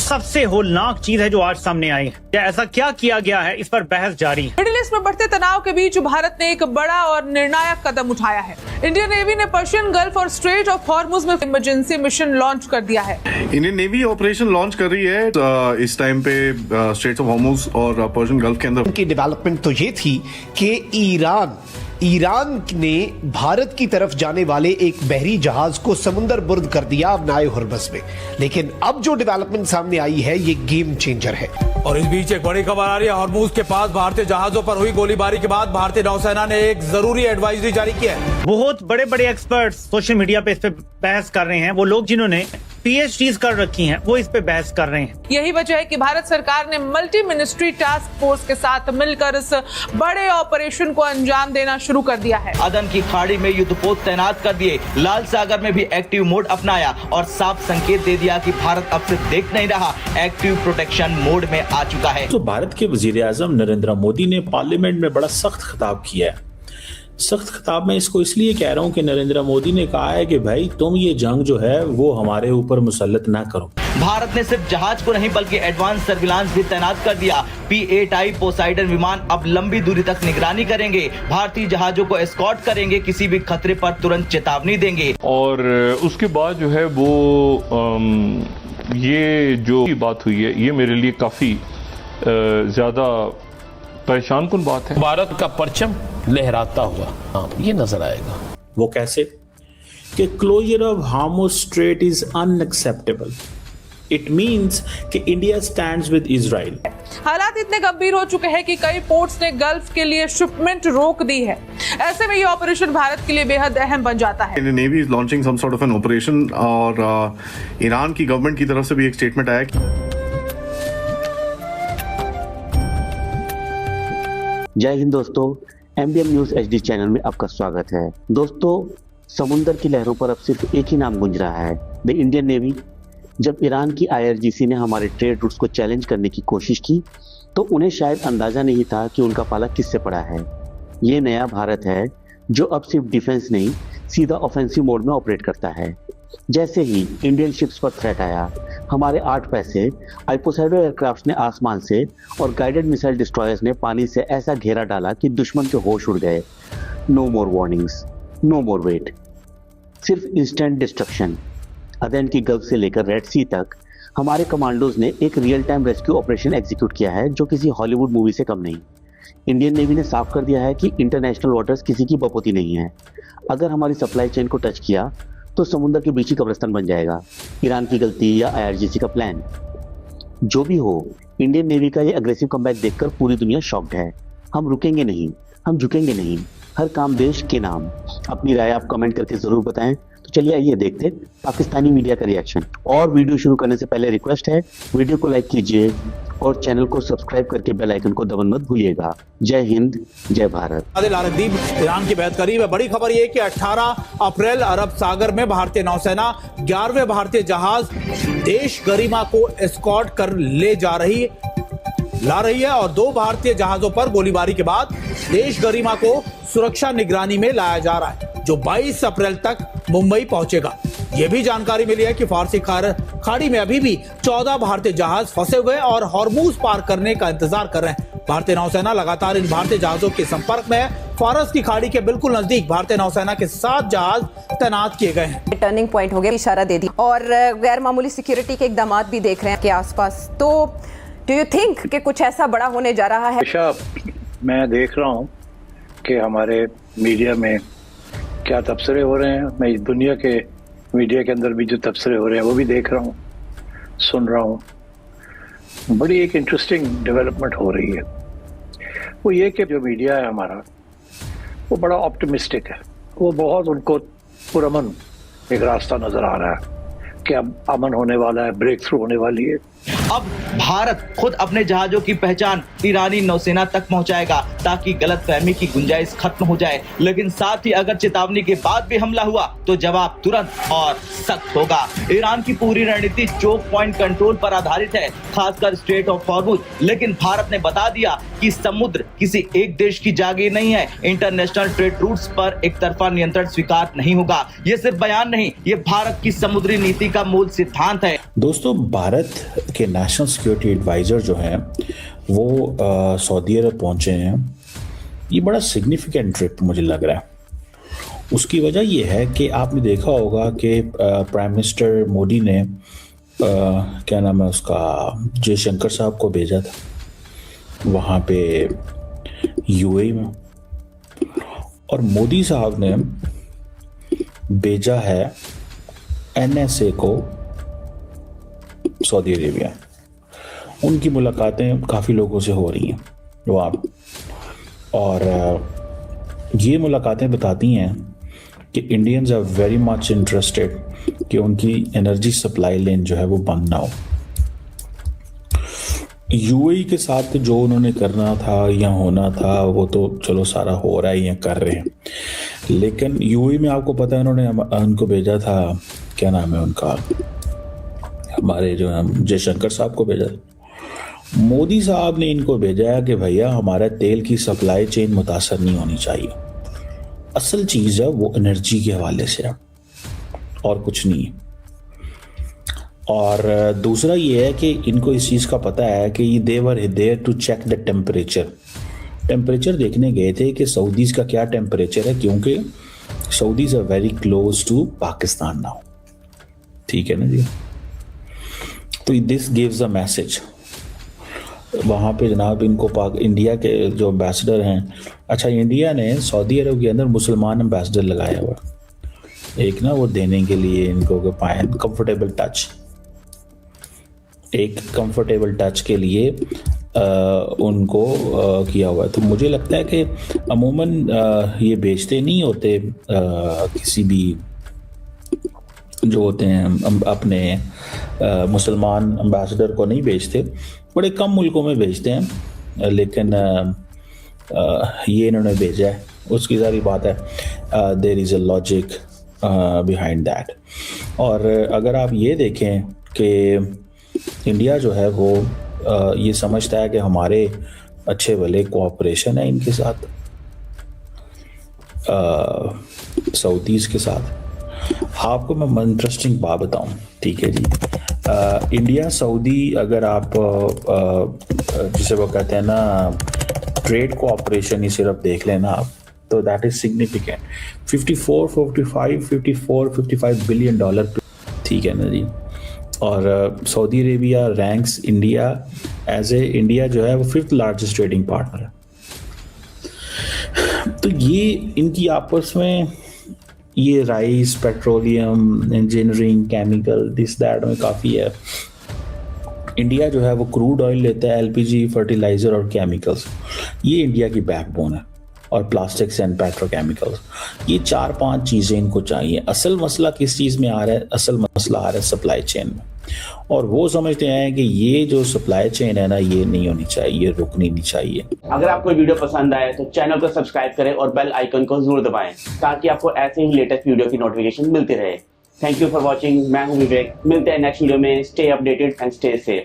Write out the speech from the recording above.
सबसे होलनाक चीज है जो आज सामने आई है। क्या ऐसा क्या किया गया है, इस पर बहस जारी है। मिडिल ईस्ट में बढ़ते तनाव के बीच भारत ने एक बड़ा और निर्णायक कदम उठाया है। इंडियन नेवी ने पर्शियन गल्फ और स्ट्रेट ऑफ हॉर्मुज में इमरजेंसी मिशन लॉन्च कर दिया है। इंडियन नेवी ऑपरेशन लॉन्च कर रही है इस टाइम पे स्ट्रेट ऑफ हॉर्मुज और पर्शियन गल्फ के अंदर। की डेवलपमेंट तो ये थी कि ईरान ने भारत की तरफ जाने वाले एक बहरी जहाज को समुद्र बुर्द कर दिया अपनाए हुर्मुज में। लेकिन अब जो डेवलपमेंट सामने आई है ये गेम चेंजर है। और इस बीच एक बड़ी खबर आ रही है। हॉर्मुज के पास भारतीय जहाजों पर हुई गोलीबारी के बाद भारतीय नौसेना ने एक जरूरी एडवाइजरी जारी की है। बहुत बड़े बड़े एक्सपर्ट्स सोशल मीडिया पे इस पे बहस कर रहे हैं। वो लोग जिन्होंने PhDs कर रखी हैं वो इस पे बहस कर रहे हैं। यही वजह है कि भारत सरकार ने मल्टी मिनिस्ट्री टास्क फोर्स के साथ मिलकर इस बड़े ऑपरेशन को अंजाम देना शुरू कर दिया है। अदन की खाड़ी में युद्धपोत तैनात कर दिए, लाल सागर में भी एक्टिव मोड अपनाया और साफ संकेत दे दिया कि भारत अब सिर्फ देख नहीं रहा, एक्टिव प्रोटेक्शन मोड में आ चुका है। तो भारत के वजीर-ए-आज़म नरेंद्र मोदी ने पार्लियामेंट में बड़ा सख्त खिताब किया है। सख्त खिताब में इसको इसलिए कह रहा हूं कि नरेंद्र मोदी ने कहा है कि भाई तुम ये जंग जो है वो हमारे ऊपर मुसल्लत ना करो। भारत ने सिर्फ जहाज को नहीं बल्कि एडवांस सर्विलांस भी तैनात कर दिया। P-8I पोसाइडन विमान अब लंबी दूरी तक निगरानी करेंगे, भारतीय जहाजों को एस्कॉर्ट करेंगे, किसी भी खतरे पर तुरंत चेतावनी देंगे। और उसके बाद जो है वो ये जो बात हुई है ये मेरे लिए काफी ज्यादा परेशान कुन बात है। भारत का परचम लहराता हुआ ये नजर आएगा। वो कैसे कि closure of Hormuz strait is unacceptable. It means कि इंडिया स्टैंड्स विद इजराइल। हालात इतने गंभीर हो चुके हैं कि कई पोर्ट्स ने गल्फ के लिए शिपमेंट रोक दी है। ऐसे में ये ऑपरेशन भारत के लिए बेहद अहम बन जाता है। Indian navy is launching some sort of an operation और ईरान की गवर्नमेंट की तरफ से भी एक स्टेटमेंट आया कि जय हिंद दोस्तों, MBM न्यूज HD चैनल में आपका स्वागत है। दोस्तों, समुद्र की लहरों पर अब सिर्फ एक ही नाम गूंज रहा है, द इंडियन नेवी। जब ईरान की IRGC ने हमारे ट्रेड रूट्स को चैलेंज करने की कोशिश की तो उन्हें शायद अंदाजा नहीं था कि उनका पाला किससे पड़ा है। ये नया भारत है जो अब सिर्फ डिफेंस नहीं सीधा ऑफेंसिव मोड में ऑपरेट करता है। जैसे ही इंडियन शिप्स पर थ्रेट आया, हमारे 8 पैसे हाइपोसाइडो एयरक्राफ्ट ने आसमान से और गाइडेड मिसाइल डिस्ट्रॉयर्स ने पानी से ऐसा घेरा डाला कि दुश्मन के होश उड़ गए। नो मोर वार्निंग्स, नो मोर वेट, सिर्फ इंस्टेंट डिस्ट्रक्शन। अदन की गल्फ से लेकर रेड सी तक हमारे कमांडोज ने एक real time rescue operation execute किया है जो किसी हॉलीवुड मूवी से कम नहीं। इंडियन नेवी ने साफ कर दिया है कि इंटरनेशनल वाटर्स किसी की बपोती नहीं है। अगर हमारी सप्लाई चेन को टच किया तो समुद्र के बीच ही कब्रिस्तान बन जाएगा। ईरान की गलती या IRGC का प्लान, जो भी हो, इंडियन नेवी का ये अग्रेसिव कमबैक देखकर पूरी दुनिया शॉक्ड है। हम रुकेंगे नहीं, हम झुकेंगे नहीं, हर काम देश के नाम। अपनी राय आप कमेंट करके जरूर बताएं। तो चलिए आइए देखते पाकिस्तानी मीडिया का रिएक्शन। और वीडियो शुरू करने से पहले रिक्वेस्ट है, वीडियो को लाइक कीजिए और चैनल को सब्सक्राइब करके बेल आइकन को दबाना मत भूलिएगा। जय हिंद, जय भारत। लालदीप ईरान की बेहद करीब है। बड़ी खबर यह कि 18 अप्रैल अरब सागर में भारतीय नौसेना 11वें भारतीय जहाज देश गरिमा को एस्कॉर्ट कर ला रही है और 2 भारतीय जहाजों पर गोलीबारी के बाद देश गरिमा को सुरक्षा निगरानी में लाया जा रहा है, जो 22 अप्रैल तक मुंबई पहुंचेगा। यह भी जानकारी मिली है कि फारसी खाड़ी में अभी भी 14 भारतीय जहाज फंसे हुए और हॉर्मुज पार करने का इंतजार कर रहे हैं। भारतीय नौसेना लगातार इन भारतीय जहाजों के संपर्क में है। फारस की खाड़ी के बिल्कुल नजदीक भारतीय नौसेना के 7 जहाज तैनात किए गए हैं। टर्निंग पॉइंट हो गया, इशारा दे दी और गैर मामूली सिक्योरिटी के इकदाम भी देख रहे हैं के आसपास। तो डू यू थिंक कि कुछ ऐसा बड़ा होने जा रहा है? मैं देख रहा हूँ कि हमारे मीडिया में क्या तबसरे हो रहे हैं। मैं इस दुनिया के मीडिया के अंदर भी जो तबसरे हो रहे हैं वो भी देख रहा हूँ, सुन रहा हूँ। बड़ी एक इंटरेस्टिंग डेवलपमेंट हो रही है। वो ये कि जो मीडिया है हमारा वो बड़ा ऑप्टिमिस्टिक है। वो बहुत उनको पुरअमन एक रास्ता नजर आ रहा है कि अब अमन होने वाला है, ब्रेक थ्रू होने वाली है। अब भारत खुद अपने जहाजों की पहचान ईरानी नौसेना तक पहुंचाएगा ताकि गलतफहमी की गुंजाइश खत्म हो जाए। लेकिन साथ ही अगर चेतावनी के बाद भी हमला हुआ तो जवाब तुरंत और सख्त होगा। ईरान की पूरी रणनीति चोक पॉइंट कंट्रोल पर आधारित है, खासकर स्ट्रेट ऑफ हॉर्मुज। लेकिन भारत ने बता दिया कि समुद्र किसी एक देश की जागीर नहीं है। इंटरनेशनल ट्रेड रूट्स पर एक तरफा नियंत्रण स्वीकार नहीं होगा। ये सिर्फ बयान नहीं, ये भारत की समुद्री नीति का मूल सिद्धांत है। दोस्तों, भारत के नेशनल सिक्योरिटी एडवाइज़र जो हैं वो सऊदी अरब पहुँचे हैं। ये बड़ा सिग्निफिकेंट ट्रिप मुझे लग रहा है। उसकी वजह ये है कि आपने देखा होगा कि प्राइम मिनिस्टर मोदी ने क्या नाम है उसका, जयशंकर साहब को भेजा था वहाँ पे यूएई में, और मोदी साहब ने भेजा है एनएसए को सऊदी अरेबिया। उनकी मुलाकातें काफ़ी लोगों से हो रही हैं वहाँ, और ये मुलाकातें बताती हैं कि Indians are very much interested कि उनकी एनर्जी सप्लाई लेन जो है वो बंद ना हो। यूएई के साथ जो उन्होंने करना था या होना था वो तो चलो सारा हो रहा है या कर रहे हैं, लेकिन यूएई में आपको पता है उन्होंने उनको भेजा था, क्या नाम है उनका, हमारे जो है जयशंकर साहब को भेजा था। मोदी साहब ने इनको भेजा है कि भैया हमारा तेल की सप्लाई चेन मुतासर नहीं होनी चाहिए। असल चीज़ है वो एनर्जी के हवाले से है और कुछ नहीं है। और दूसरा ये है कि इनको इस चीज़ का पता है कि ये they were there to check the temperature देखने गए थे कि सऊदीज़ का क्या टेम्परेचर है, क्योंकि Saudis are very close to Pakistan now. ठीक है ना जी। तो दिस गिव्स अ मैसेज वहाँ पे जनाब इनको इंडिया के जो एम्बेसडर हैं, अच्छा इंडिया ने सऊदी अरब के अंदर मुसलमान एम्बेसडर लगाया हुआ एक ना, वो देने के लिए इनको पाए कंफर्टेबल टच, एक कंफर्टेबल टच के लिए उनको किया हुआ है। तो मुझे लगता है कि अमूमन ये बेचते नहीं होते किसी भी जो होते हैं अपने मुसलमान एम्बेसडर को नहीं बेचते, बड़े कम मुल्कों में बेचते हैं, लेकिन ये इन्होंने भेजा है, उसकी सारी बात है। There is a logic behind that. और अगर आप ये देखें कि इंडिया जो है वो ये समझता है कि हमारे अच्छे भले कोऑपरेशन है इनके साथ, सऊदीज़ के साथ। आपको मैं इंटरेस्टिंग बात बताऊं, ठीक है जी। इंडिया सऊदी अगर आप जिसे वो कहते हैं ना ट्रेड कोऑपरेशन ही सिर्फ देख लेना आप, तो that is significant. 55 billion dollar, ठीक है ना जी। और Saudi Arabia ranks India as a, India जो है वो 5th लार्जेस्ट ट्रेडिंग पार्टनर है। तो ये इनकी आपस में ये rice, petroleum, engineering, chemical, this that में काफ़ी है। इंडिया जो है वो क्रूड ऑयल लेता है, एलपीजी, फर्टिलाइज़र और केमिकल्स, ये इंडिया की बैकबोन है, और प्लास्टिक्स एंड पेट्रोकेमिकल्स, ये 4-5 चीज़ें इनको चाहिए। असल मसला किस चीज़ में आ रहा है? असल मसला आ रहा है सप्लाई चेन में, और वो समझते हैं कि ये जो सप्लाई चेन है ना, ये नहीं होनी चाहिए, ये रुकनी नहीं चाहिए। अगर आपको वीडियो पसंद आए तो चैनल को सब्सक्राइब करें और बेल आइकन को जरूर दबाएं, ताकि आपको ऐसे ही लेटेस्ट वीडियो की नोटिफिकेशन मिलती रहे। Thank you for watching. मैं हूं विवेक, मिलते हैं नेक्स्ट वीडियो में। Stay updated and stay safe.